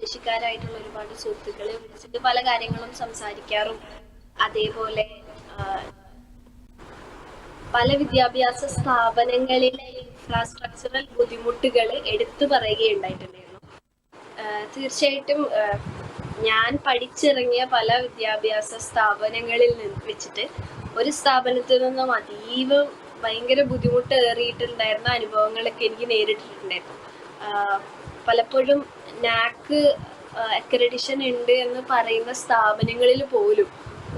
ഭിന്നശേഷിക്കാരായിട്ടുള്ള ഒരുപാട് സുഹൃത്തുക്കളെ വിളിച്ചിട്ട് പല കാര്യങ്ങളും സംസാരിക്കാറും അതേപോലെ പല വിദ്യാഭ്യാസ സ്ഥാപനങ്ങളിലെ ഇൻഫ്രാസ്ട്രക്ചറൽ ബുദ്ധിമുട്ടുകൾ എടുത്തു പറയുകയുണ്ടായിട്ടുണ്ടായിരുന്നു. തീർച്ചയായിട്ടും ഞാൻ പഠിച്ചിറങ്ങിയ പല വിദ്യാഭ്യാസ സ്ഥാപനങ്ങളിൽ വെച്ചിട്ട് ഒരു സ്ഥാപനത്തിൽ നിന്നും അതീവ ഭയങ്കര ബുദ്ധിമുട്ട് ഏറിയിട്ടുണ്ടായിരുന്ന അനുഭവങ്ങളൊക്കെ എനിക്ക് നേരിട്ടിട്ടുണ്ടായിരുന്നു. പലപ്പോഴും നാക്ക് അക്രഡിഷൻ ഉണ്ട് എന്ന് പറയുന്ന സ്ഥാപനങ്ങളിൽ പോലും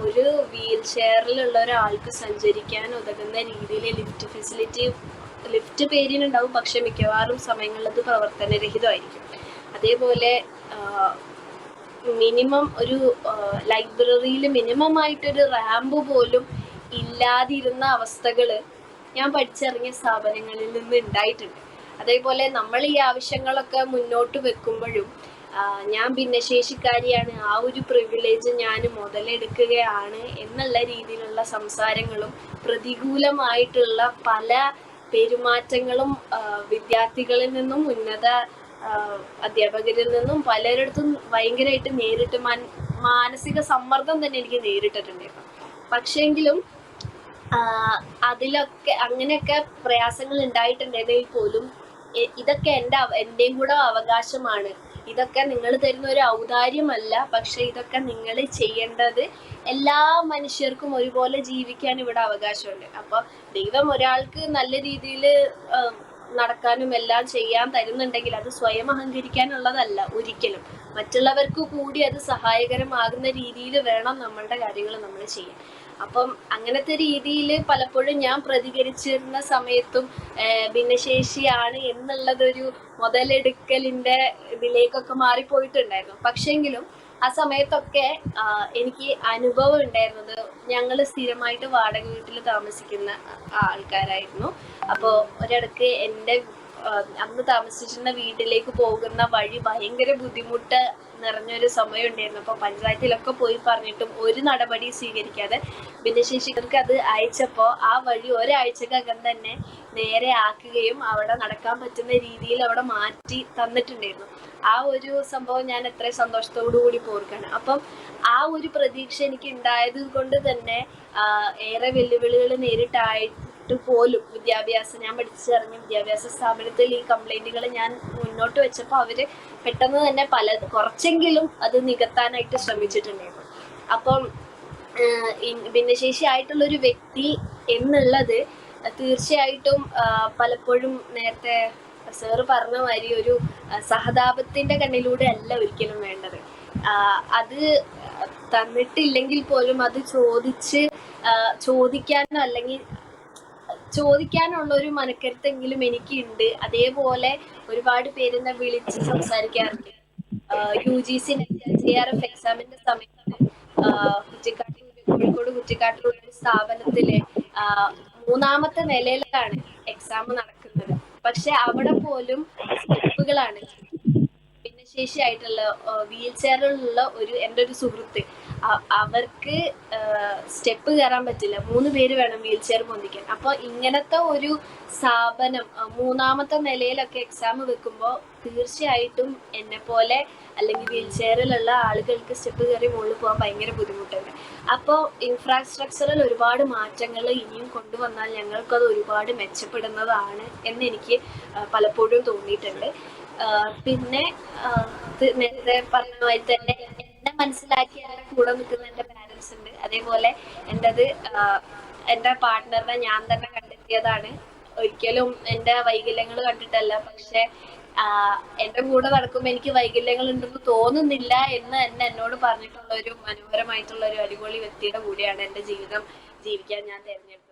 ഒരു വീൽ ചെയറിലുള്ള ഒരാൾക്ക് സഞ്ചരിക്കാൻ ഉതകുന്ന രീതിയിൽ ലിഫ്റ്റ് പേരിനുണ്ടാവും, പക്ഷെ മിക്കവാറും സമയങ്ങളിൽ അത് പ്രവർത്തനരഹിതമായിരിക്കും. അതേപോലെ മിനിമം ഒരു ലൈബ്രറിയിൽ മിനിമം ആയിട്ടൊരു റാമ്പ് പോലും ഇല്ലാതിരുന്ന അവസ്ഥകൾ ഞാൻ പഠിച്ചിറങ്ങിയ സ്ഥാപനങ്ങളിൽ നിന്ന് ഉണ്ടായിട്ടുണ്ട്. അതേപോലെ നമ്മൾ ഈ ആവശ്യങ്ങളൊക്കെ മുന്നോട്ട് വെക്കുമ്പോഴും ഞാൻ ഭിന്നശേഷിക്കാരിയാണ്, ആ ഒരു പ്രിവിലേജ് ഞാൻ മുതലെടുക്കുകയാണ് എന്നുള്ള രീതിയിലുള്ള സംസാരങ്ങളും പ്രതികൂലമായിട്ടുള്ള പല പെരുമാറ്റങ്ങളും വിദ്യാർത്ഥികളിൽ നിന്നും ഉന്നത അധ്യാപകരിൽ നിന്നും പലരിടത്തും ഭയങ്കരമായിട്ട് നേരിട്ട് മാനസിക സമ്മർദ്ദം തന്നെ എനിക്ക് നേരിട്ടിട്ടുണ്ടായിരുന്നു. പക്ഷെങ്കിലും അതിലൊക്കെ അങ്ങനെയൊക്കെ പ്രയാസങ്ങൾ ഉണ്ടായിട്ടുണ്ടെങ്കിൽ പോലും ഇതൊക്കെ എൻ്റെയും കൂടെ അവകാശമാണ്, ഇതൊക്കെ നിങ്ങൾ തരുന്ന ഒരു ഔദാര്യമല്ല, പക്ഷെ ഇതൊക്കെ നിങ്ങൾ ചെയ്യേണ്ടത് എല്ലാ മനുഷ്യർക്കും ഒരുപോലെ ജീവിക്കാൻ ഇവിടെ അവകാശമുണ്ട്. അപ്പോൾ ദൈവം ഒരാൾക്ക് നല്ല രീതിയിൽ നടക്കാനും എല്ലാം ചെയ്യാൻ തരുന്നുണ്ടെങ്കിൽ അത് സ്വയം അഹങ്കരിക്കാനുള്ളതല്ല ഒരിക്കലും. മറ്റുള്ളവർക്ക് കൂടി അത് സഹായകരമാകുന്ന രീതിയിൽ വേണം നമ്മളുടെ കാര്യങ്ങൾ നമ്മൾ ചെയ്യാൻ. അപ്പം അങ്ങനത്തെ രീതിയിൽ പലപ്പോഴും ഞാൻ പ്രതികരിച്ചിരുന്ന സമയത്തും ഭിന്നശേഷിയാണ് എന്നുള്ളതൊരു മുതലെടുക്കലിൻ്റെ ഇതിലേക്കൊക്കെ മാറിപ്പോയിട്ടുണ്ടായിരുന്നു. പക്ഷെങ്കിലും ആ സമയത്തൊക്കെ എനിക്ക് അനുഭവം ഉണ്ടായിരുന്നത്, ഞങ്ങൾ സ്ഥിരമായിട്ട് വാടക വീട്ടിൽ താമസിക്കുന്ന ആൾക്കാരായിരുന്നു. അപ്പോൾ ഒരിടക്ക് എൻ്റെ അന്ന് താമസിച്ചിരുന്ന വീട്ടിലേക്ക് പോകുന്ന വഴി ഭയങ്കര ബുദ്ധിമുട്ട് നിറഞ്ഞൊരു സമയം ഉണ്ടായിരുന്നു. അപ്പോൾ പഞ്ചായത്തിലൊക്കെ പോയി പറഞ്ഞിട്ടും ഒരു നടപടി സ്വീകരിക്കാതെ ഭിന്നശേഷിക്കാർക്ക് അത് അയച്ചപ്പോൾ ആ വഴി ഒരാഴ്ചക്കകം തന്നെ നേരെ ആക്കുകയും അവിടെ നടക്കാൻ പറ്റുന്ന രീതിയിൽ അവിടെ മാറ്റി തന്നിട്ടുണ്ടായിരുന്നു. ആ ഒരു സംഭവം ഞാൻ എത്ര സന്തോഷത്തോടു കൂടി ഓർക്കാണ്. അപ്പം ആ ഒരു പ്രതീക്ഷ എനിക്ക് ഉണ്ടായത് കൊണ്ട് തന്നെ ഏറെ വെല്ലുവിളികൾ നേരിട്ടായിട്ട് പോലും ഞാൻ പഠിച്ചിറങ്ങിയ വിദ്യാഭ്യാസ സ്ഥാപനത്തിൽ ഈ കംപ്ലൈന്റുകൾ ഞാൻ മുന്നോട്ട് വെച്ചപ്പോൾ അവര് പെട്ടെന്ന് തന്നെ കുറച്ചെങ്കിലും അത് നികത്താനായിട്ട് ശ്രമിച്ചിട്ടുണ്ടായിരുന്നു. അപ്പം ഭിന്നശേഷി ആയിട്ടുള്ളൊരു വ്യക്തി എന്നുള്ളത് തീർച്ചയായിട്ടും പലപ്പോഴും നേരത്തെ സാറ് പറഞ്ഞ മാതിരി ഒരു സഹതാപത്തിന്റെ കണ്ണിലൂടെ അല്ല ഒരിക്കലും വേണ്ടത്. അത് തന്നിട്ടില്ലെങ്കിൽ പോലും അത് ചോദിക്കാനോ അല്ലെങ്കിൽ ചോദിക്കാനുള്ള ഒരു മനക്കരുത്തെങ്കിലും എനിക്കുണ്ട്. അതേപോലെ ഒരുപാട് പേരെന്നെ വിളിച്ച് സംസാരിക്കാറുണ്ട്. UGC JRF എക്സാമിന്റെ സമയത്ത് കോഴിക്കോട് കുറ്റിക്കാട്ടിലുള്ള ഒരു സ്ഥാപനത്തിലെ 3ാമത്തെ നിലയിലാണ് എക്സാം നടക്കുന്നത്. പക്ഷെ അവിടെ പോലും സ്റ്റെപ്പുകളാണ്. ഭിന്നശേഷിയായിട്ടുള്ള വീൽ ചെയറിലുള്ള എൻ്റെ ഒരു സുഹൃത്ത്, അവർക്ക് സ്റ്റെപ്പ് കയറാൻ പറ്റില്ല, 3 പേര് വേണം വീൽ ചെയർ പൊന്തിക്കാൻ. അപ്പോൾ ഇങ്ങനത്തെ ഒരു സ്ഥാപനം 3ാമത്തെ നിലയിലൊക്കെ എക്സാം വെക്കുമ്പോൾ തീർച്ചയായിട്ടും എന്നെ പോലെ അല്ലെങ്കിൽ വീൽ ചെയറിലുള്ള ആളുകൾക്ക് സ്റ്റെപ്പ് കയറി മുകളിൽ പോകാൻ ഭയങ്കര ബുദ്ധിമുട്ടുണ്ട്. അപ്പോൾ ഇൻഫ്രാസ്ട്രക്ചറിൽ ഒരുപാട് മാറ്റങ്ങൾ ഇനിയും കൊണ്ടുവന്നാൽ ഞങ്ങൾക്കത് ഒരുപാട് മെച്ചപ്പെടുന്നതാണ് എന്ന് എനിക്ക് പലപ്പോഴും തോന്നിയിട്ടുണ്ട്. പിന്നെ നേരത്തെ പറഞ്ഞ മാതിരി തന്നെ എന്നെ മനസ്സിലാക്കി എന്നെ കൂടെ നിൽക്കുന്ന എൻ്റെ പാരൻസ് ഉണ്ട്. അതേപോലെ എൻ്റെ പാർട്ട്ണറിനെ ഞാൻ തന്നെ കണ്ടെത്തിയതാണ്. ഒരിക്കലും എൻ്റെ വൈകല്യങ്ങൾ കണ്ടിട്ടല്ല, പക്ഷെ എൻ്റെ കൂടെ നടക്കുമ്പോൾ എനിക്ക് വൈകല്യങ്ങൾ ഉണ്ടെന്ന് തോന്നുന്നില്ല എന്ന് തന്നെ എന്നോട് പറഞ്ഞിട്ടുള്ള ഒരു മനോഹരമായിട്ടുള്ള ഒരു അടിപൊളി വ്യക്തിയുടെ കൂടെയാണ് എൻ്റെ ജീവിതം ജീവിക്കാൻ ഞാൻ തിരഞ്ഞെടുത്തത്.